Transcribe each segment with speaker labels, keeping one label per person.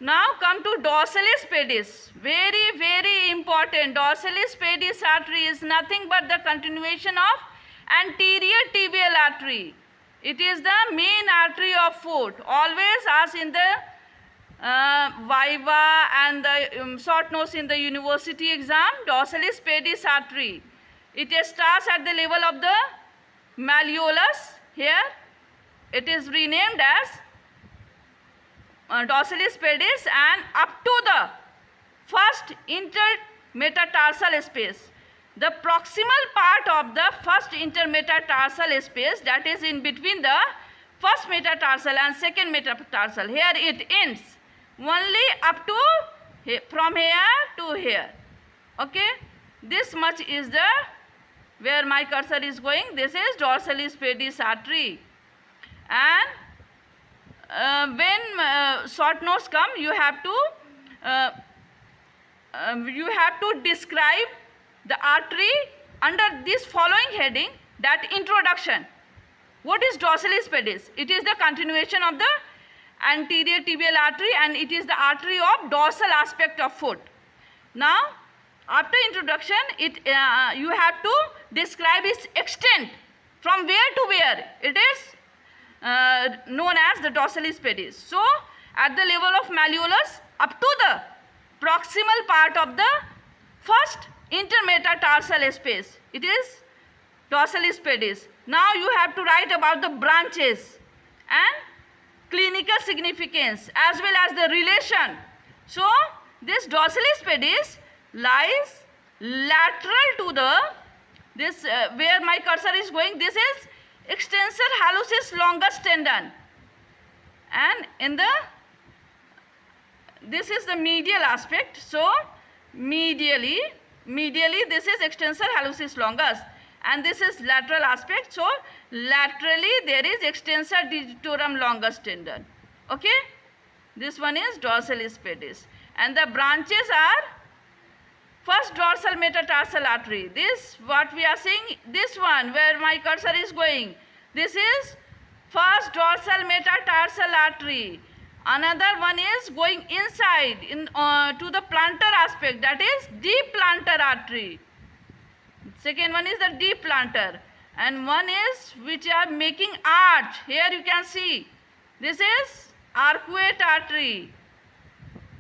Speaker 1: Now come to dorsalis pedis. Very, very important. Dorsalis pedis artery is nothing but the continuation of anterior tibial artery. It is the main artery of foot. Always as in the Viva and the short notes in the university exam, dorsalis pedis artery. It starts at the level of the malleolus. Here it is renamed as dorsalis pedis and up to the first intermetatarsal space. The proximal part of the first intermetatarsal space, that is in between the first metatarsal and second metatarsal, here it ends only up to here, from here to here. Okay, this much is the where my cursor is going. This is dorsalis pedis artery. And when short notes come, you have to describe the artery under this following heading, that introduction. What is dorsalis pedis? It is the continuation of the anterior tibial artery and it is the artery of dorsal aspect of foot. Now after introduction, you have to describe its extent, from where to where it is known as the dorsalis pedis. So at the level of malleolus up to the proximal part of the first intermetatarsal space, it is dorsalis pedis. Now you have to write about the branches and clinical significance as well as the relation. So this dorsalis pedis lies lateral to the this where my cursor is going. This is extensor hallucis longus tendon, and in the this is the medial aspect. So medially this is extensor hallucis longus and this is lateral aspect. So laterally there is extensor digitorum longus tendon. Okay, this one is dorsalis pedis and the branches are first dorsal metatarsal artery. This what we are seeing, this one where my cursor is going, this is first dorsal metatarsal artery. Another one is going inside in to the plantar aspect, that is deep plantar artery. Second one is the deep plantar, and one is which are making arch. Here you can see this is arcuate artery,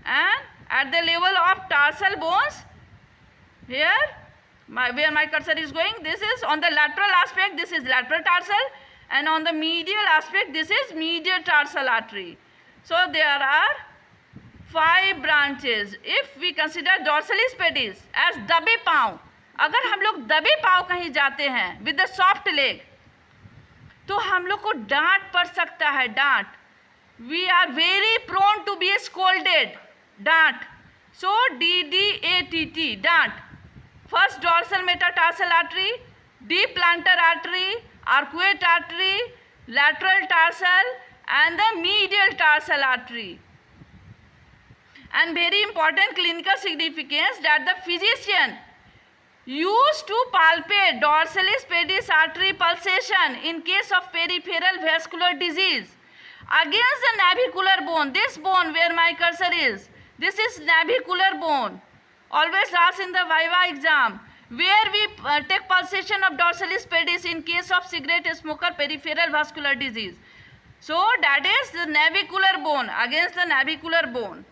Speaker 1: and at the level of tarsal bones, here where my cursor is going, this is on the lateral aspect, this is lateral tarsal, and on the medial aspect this is medial tarsal artery. So there are 5 branches. If we consider dorsalis pedis as दबे पाँव, अगर हम लोग दबे पाँव कहीं जाते हैं with the soft leg, तो हम लोग को डांट पड़ सकता है, डांट. We are very prone to be scolded, डांट. So DDATT, डांट. First dorsal metatarsal artery, deep plantar artery, arcuate artery, lateral tarsal and the medial tarsal artery. And very important clinical significance, that the physician used to palpate dorsalis pedis artery pulsation in case of peripheral vascular disease against the navicular bone. This bone where my cursor is, this is navicular bone. Always asked in the Viva exam, where we take pulsation of dorsalis pedis in case of cigarette smoker peripheral vascular disease. So that is the navicular bone, against the navicular bone.